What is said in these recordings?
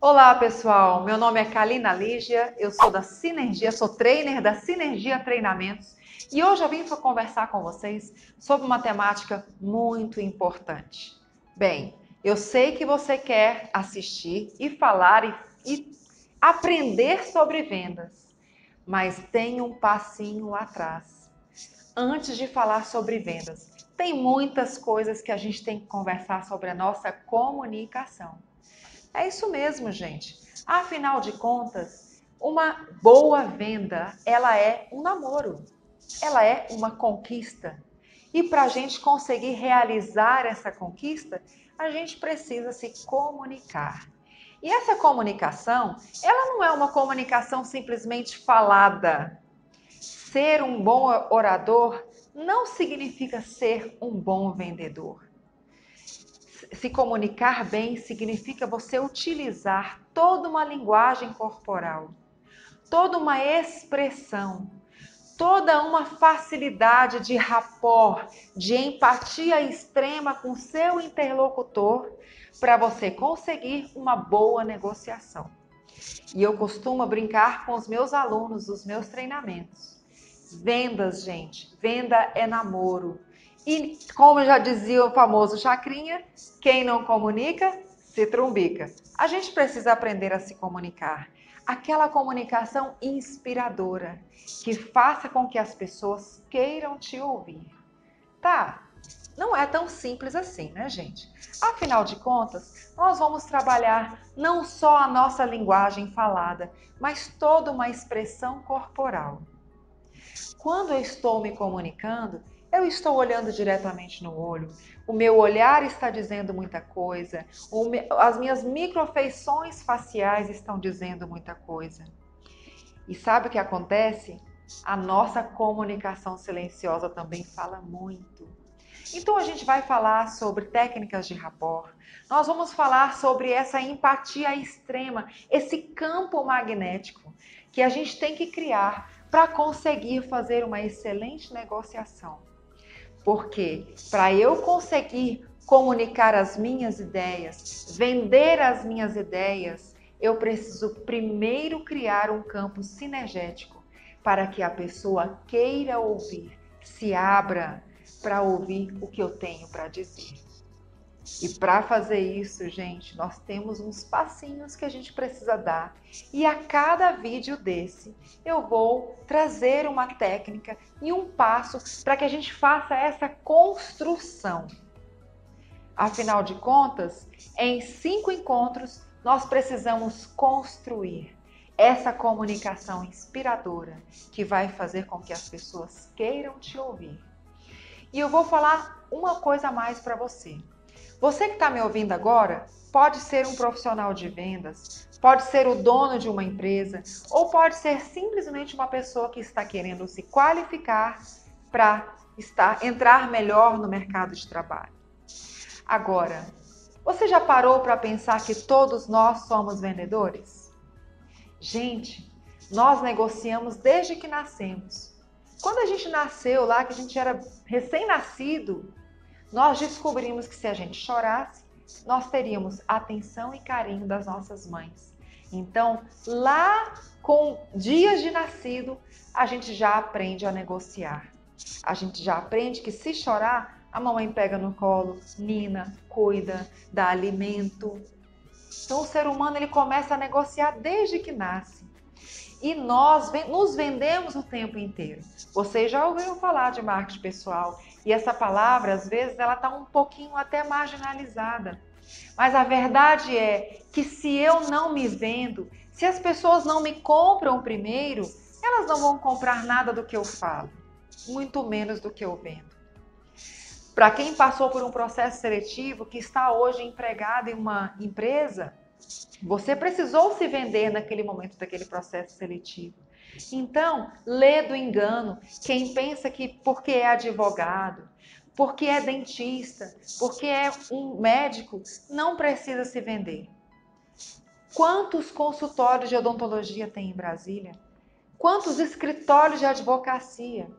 Olá, pessoal. Meu nome é Kalina Lígia, eu sou da Sinergia, sou trainer da Sinergia Treinamentos e hoje eu vim para conversar com vocês sobre uma temática muito importante. Bem, eu sei que você quer assistir e falar e aprender sobre vendas, mas tem um passinho atrás. Antes de falar sobre vendas, tem muitas coisas que a gente tem que conversar sobre a nossa comunicação. É isso mesmo, gente. Afinal de contas, uma boa venda, ela é um namoro, ela é uma conquista. E para a gente conseguir realizar essa conquista, a gente precisa se comunicar. E essa comunicação, ela não é uma comunicação simplesmente falada. Ser um bom orador não significa ser um bom vendedor. Se comunicar bem significa você utilizar toda uma linguagem corporal, toda uma expressão, toda uma facilidade de rapport, de empatia extrema com seu interlocutor para você conseguir uma boa negociação. E eu costumo brincar com os meus alunos dos meus treinamentos. Vendas, gente, venda é namoro. E como já dizia o famoso Chacrinha, quem não comunica, se trumbica. A gente precisa aprender a se comunicar. Aquela comunicação inspiradora, que faça com que as pessoas queiram te ouvir. Tá, não é tão simples assim, né, gente? Afinal de contas, nós vamos trabalhar não só a nossa linguagem falada, mas toda uma expressão corporal. Quando eu estou me comunicando, eu estou olhando diretamente no olho. O meu olhar está dizendo muita coisa. As minhas microfeições faciais estão dizendo muita coisa. E sabe o que acontece? A nossa comunicação silenciosa também fala muito. Então a gente vai falar sobre técnicas de rapport. Nós vamos falar sobre essa empatia extrema, esse campo magnético que a gente tem que criar para conseguir fazer uma excelente negociação. Porque para eu conseguir comunicar as minhas ideias, vender as minhas ideias, eu preciso primeiro criar um campo sinergético para que a pessoa queira ouvir, se abra para ouvir o que eu tenho para dizer. E para fazer isso, gente, nós temos uns passinhos que a gente precisa dar. E a cada vídeo desse, eu vou trazer uma técnica e um passo para que a gente faça essa construção. Afinal de contas, em 5 encontros, nós precisamos construir essa comunicação inspiradora que vai fazer com que as pessoas queiram te ouvir. E eu vou falar uma coisa a mais para você. Você que está me ouvindo agora pode ser um profissional de vendas, pode ser o dono de uma empresa ou pode ser simplesmente uma pessoa que está querendo se qualificar para entrar melhor no mercado de trabalho. Agora, você já parou para pensar que todos nós somos vendedores? Gente, nós negociamos desde que nascemos. Quando a gente nasceu lá, que a gente era recém-nascido, nós descobrimos que se a gente chorasse, nós teríamos atenção e carinho das nossas mães. Então, lá com dias de nascido, a gente já aprende a negociar. A gente já aprende que se chorar, a mamãe pega no colo, nina, cuida, dá alimento. Então, o ser humano ele começa a negociar desde que nasce. E nós nos vendemos o tempo inteiro. Você já ouviu falar de marketing pessoal? E essa palavra, às vezes, ela está um pouquinho até marginalizada. Mas a verdade é que se eu não me vendo, se as pessoas não me compram primeiro, elas não vão comprar nada do que eu falo, muito menos do que eu vendo. Para quem passou por um processo seletivo, que está hoje empregado em uma empresa, você precisou se vender naquele momento daquele processo seletivo. Então, lê do engano quem pensa que porque é advogado, porque é dentista, porque é um médico, não precisa se vender. Quantos consultórios de odontologia tem em Brasília? Quantos escritórios de advocacia?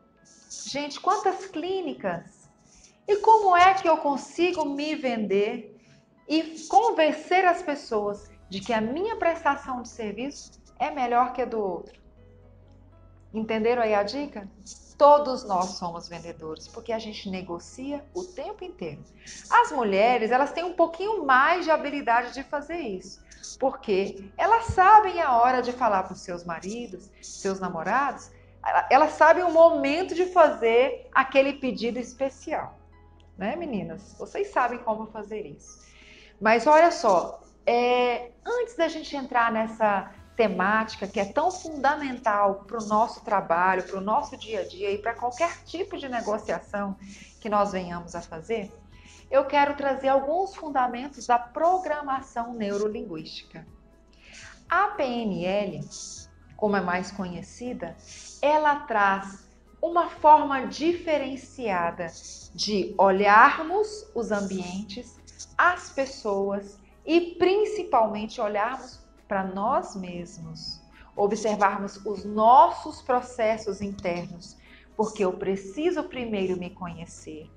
Gente, quantas clínicas? E como é que eu consigo me vender e convencer as pessoas de que a minha prestação de serviço é melhor que a do outro. Entenderam aí a dica? Todos nós somos vendedores, porque a gente negocia o tempo inteiro. As mulheres, elas têm um pouquinho mais de habilidade de fazer isso, porque elas sabem a hora de falar para os seus maridos, seus namorados, elas sabem o momento de fazer aquele pedido especial. Né, meninas? Vocês sabem como fazer isso. Mas olha só, antes da gente entrar nessa temática que é tão fundamental para o nosso trabalho, para o nosso dia a dia e para qualquer tipo de negociação que nós venhamos a fazer, eu quero trazer alguns fundamentos da programação neurolinguística. A PNL, como é mais conhecida, ela traz uma forma diferenciada de olharmos os ambientes, as pessoas e principalmente olharmos para nós mesmos, observarmos os nossos processos internos, porque eu preciso primeiro me conhecer.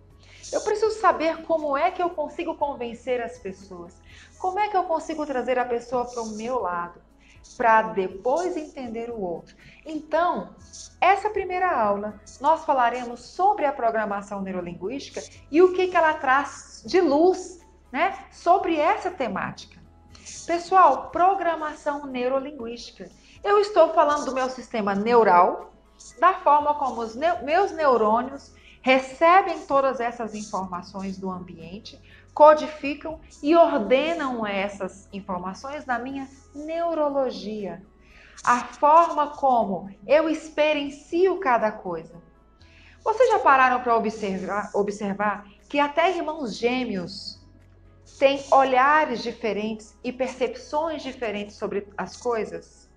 Eu preciso saber como é que eu consigo convencer as pessoas, como é que eu consigo trazer a pessoa para o meu lado, para depois entender o outro. Então, essa primeira aula, nós falaremos sobre a programação neurolinguística e o que ela traz de luz, né, sobre essa temática. Pessoal, programação neurolinguística. Eu estou falando do meu sistema neural, da forma como os meus neurônios recebem todas essas informações do ambiente, codificam e ordenam essas informações na minha neurologia. A forma como eu experiencio cada coisa. Vocês já pararam para observar que até irmãos gêmeos têm olhares diferentes e percepções diferentes sobre as coisas?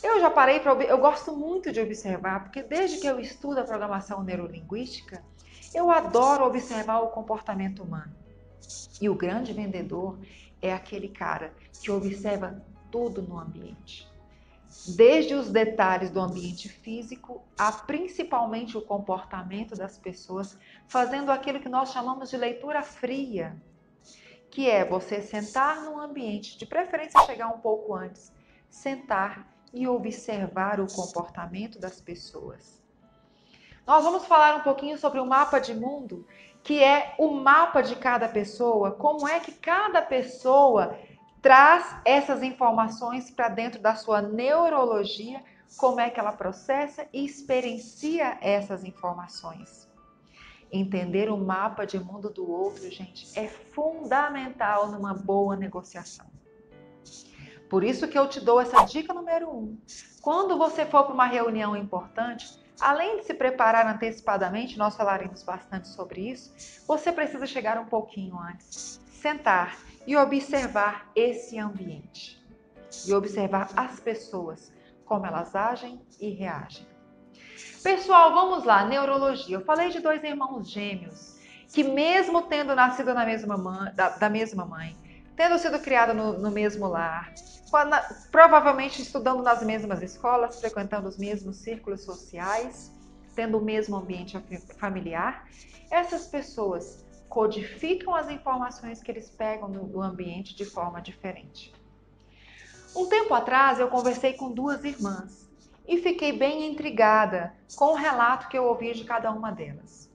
Eu já parei para... Eu gosto muito de observar, porque desde que eu estudo a programação neurolinguística, eu adoro observar o comportamento humano. E o grande vendedor é aquele cara que observa tudo no ambiente. Desde os detalhes do ambiente físico a principalmente o comportamento das pessoas, fazendo aquilo que nós chamamos de leitura fria, que é você sentar num ambiente, de preferência chegar um pouco antes, sentar e observar o comportamento das pessoas. Nós vamos falar um pouquinho sobre o mapa de mundo, que é o mapa de cada pessoa, como é que cada pessoa traz essas informações para dentro da sua neurologia, como é que ela processa e experiencia essas informações. Entender o mapa de mundo do outro, gente, é fundamental numa boa negociação. Por isso que eu te dou essa dica número 1. Quando você for para uma reunião importante, além de se preparar antecipadamente, nós falaremos bastante sobre isso, você precisa chegar um pouquinho antes, sentar e observar esse ambiente. E observar as pessoas, como elas agem e reagem. Pessoal, vamos lá, neurologia. Eu falei de 2 irmãos gêmeos, que mesmo tendo nascido da mesma mãe, tendo sido criado no mesmo lar, provavelmente estudando nas mesmas escolas, frequentando os mesmos círculos sociais, tendo o mesmo ambiente familiar, essas pessoas codificam as informações que eles pegam do ambiente de forma diferente. Um tempo atrás, eu conversei com 2 irmãs e fiquei bem intrigada com o relato que eu ouvi de cada uma delas.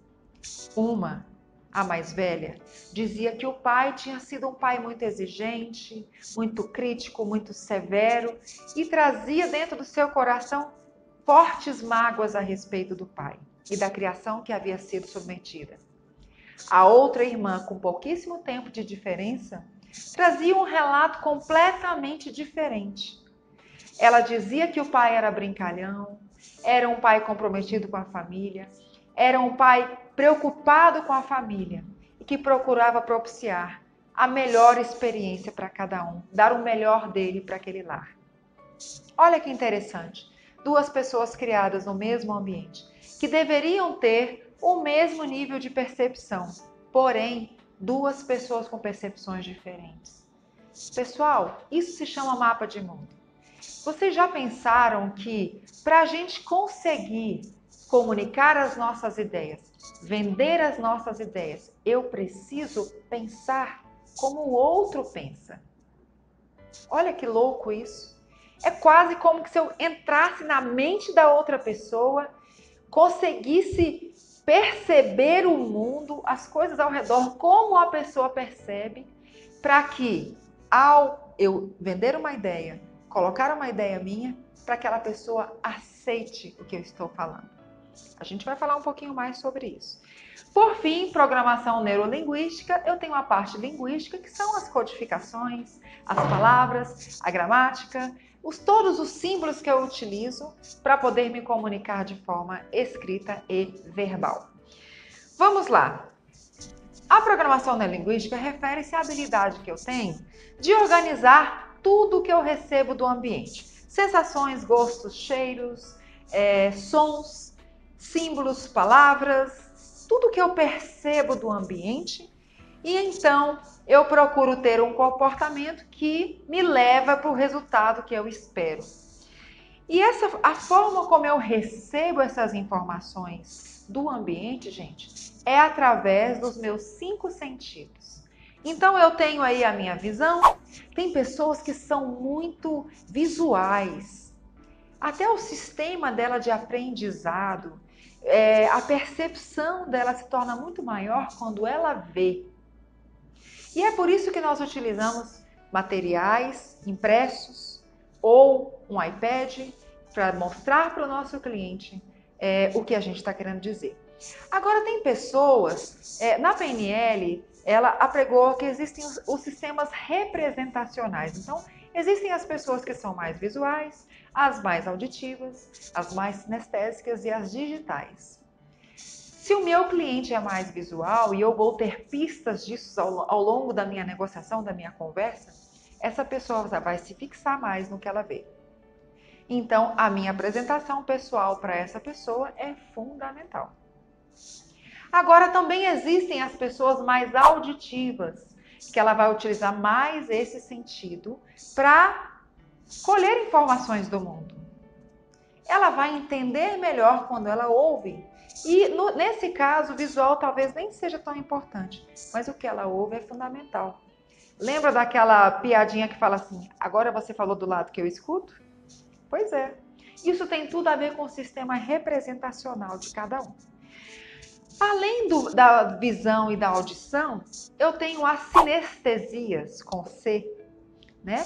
Uma, a mais velha, dizia que o pai tinha sido um pai muito exigente, muito crítico, muito severo e trazia dentro do seu coração fortes mágoas a respeito do pai e da criação que havia sido submetida. A outra irmã, com pouquíssimo tempo de diferença, trazia um relato completamente diferente. Ela dizia que o pai era brincalhão, era um pai comprometido com a família, era um pai preocupado com a família e que procurava propiciar a melhor experiência para cada um, dar o melhor dele para aquele lar. Olha que interessante, 2 pessoas criadas no mesmo ambiente, que deveriam ter o mesmo nível de percepção, porém, 2 pessoas com percepções diferentes. Pessoal, isso se chama mapa de mundo. Vocês já pensaram que para a gente conseguir comunicar as nossas ideias, vender as nossas ideias, eu preciso pensar como o outro pensa? Olha que louco isso. É quase como se eu entrasse na mente da outra pessoa, conseguisse perceber o mundo, as coisas ao redor, como a pessoa percebe, para que, ao eu vender uma ideia, colocar uma ideia minha, para que aquela pessoa aceite o que eu estou falando. A gente vai falar um pouquinho mais sobre isso. Por fim, programação neurolinguística, eu tenho a parte linguística, que são as codificações, as palavras, a gramática, todos os símbolos que eu utilizo para poder me comunicar de forma escrita e verbal. Vamos lá. A programação neurolinguística refere-se à habilidade que eu tenho de organizar tudo que eu recebo do ambiente. Sensações, gostos, cheiros, sons, símbolos, palavras, tudo que eu percebo do ambiente, e então eu procuro ter um comportamento que me leva para o resultado que eu espero. E a forma como eu recebo essas informações do ambiente, gente, é através dos meus 5 sentidos. Então eu tenho aí a minha visão, tem pessoas que são muito visuais. Até o sistema dela de aprendizado, a percepção dela se torna muito maior quando ela vê. E é por isso que nós utilizamos materiais impressos ou um iPad para mostrar para o nosso cliente o que a gente está querendo dizer. Agora, tem pessoas, na PNL, ela apregou que existem os sistemas representacionais. Então, existem as pessoas que são mais visuais, as mais auditivas, as mais sinestésicas e as digitais. Se o meu cliente é mais visual e eu vou ter pistas disso ao longo da minha negociação, da minha conversa, essa pessoa vai se fixar mais no que ela vê. Então, a minha apresentação pessoal para essa pessoa é fundamental. Agora, também existem as pessoas mais auditivas, que ela vai utilizar mais esse sentido para colher informações do mundo. Ela vai entender melhor quando ela ouve. E nesse caso, o visual talvez nem seja tão importante, mas o que ela ouve é fundamental. Lembra daquela piadinha que fala assim, agora você falou do lado que eu escuto? Pois é. Isso tem tudo a ver com o sistema representacional de cada um. Além da visão e da audição, eu tenho as sinestesias, com C, né?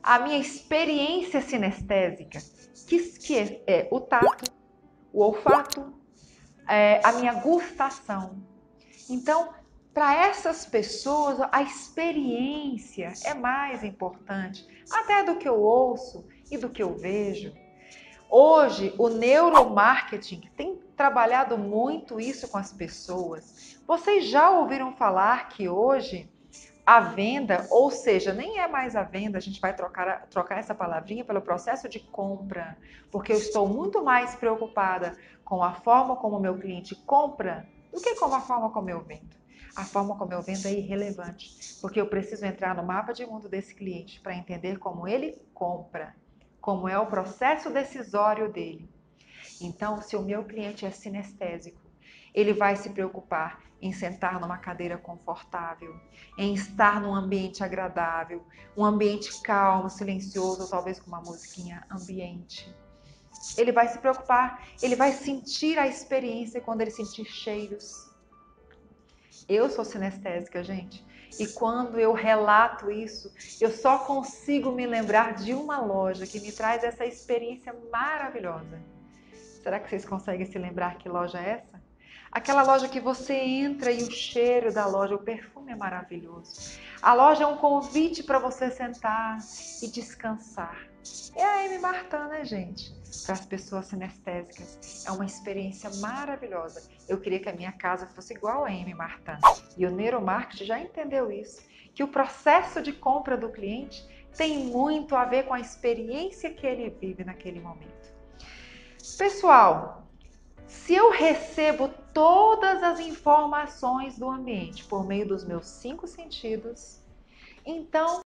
A minha experiência sinestésica, que é o tato, o olfato, a minha gustação. Então, para essas pessoas, a experiência é mais importante, até do que eu ouço e do que eu vejo. Hoje, o neuromarketing tem trabalhado muito isso com as pessoas. Vocês já ouviram falar que hoje a venda, ou seja, nem é mais a venda, a gente vai trocar essa palavrinha pelo processo de compra, porque eu estou muito mais preocupada com a forma como o meu cliente compra do que com a forma como eu vendo. A forma como eu vendo é irrelevante, porque eu preciso entrar no mapa de mundo desse cliente para entender como ele compra, como é o processo decisório dele. Então, se o meu cliente é sinestésico, ele vai se preocupar em sentar numa cadeira confortável, em estar num ambiente agradável, um ambiente calmo, silencioso, ou talvez com uma musiquinha ambiente. Ele vai se preocupar, ele vai sentir a experiência quando ele sentir cheiros. Eu sou sinestésica, gente, e quando eu relato isso, eu só consigo me lembrar de uma loja que me traz essa experiência maravilhosa. Será que vocês conseguem se lembrar que loja é essa? Aquela loja que você entra e o cheiro da loja, o perfume é maravilhoso. A loja é um convite para você sentar e descansar. É a M. Martin, né, gente? Para as pessoas sinestésicas. É uma experiência maravilhosa. Eu queria que a minha casa fosse igual a M. Martin. E o neuromarketing já entendeu isso. Que o processo de compra do cliente tem muito a ver com a experiência que ele vive naquele momento. Pessoal, se eu recebo todas as informações do ambiente por meio dos meus 5 sentidos, então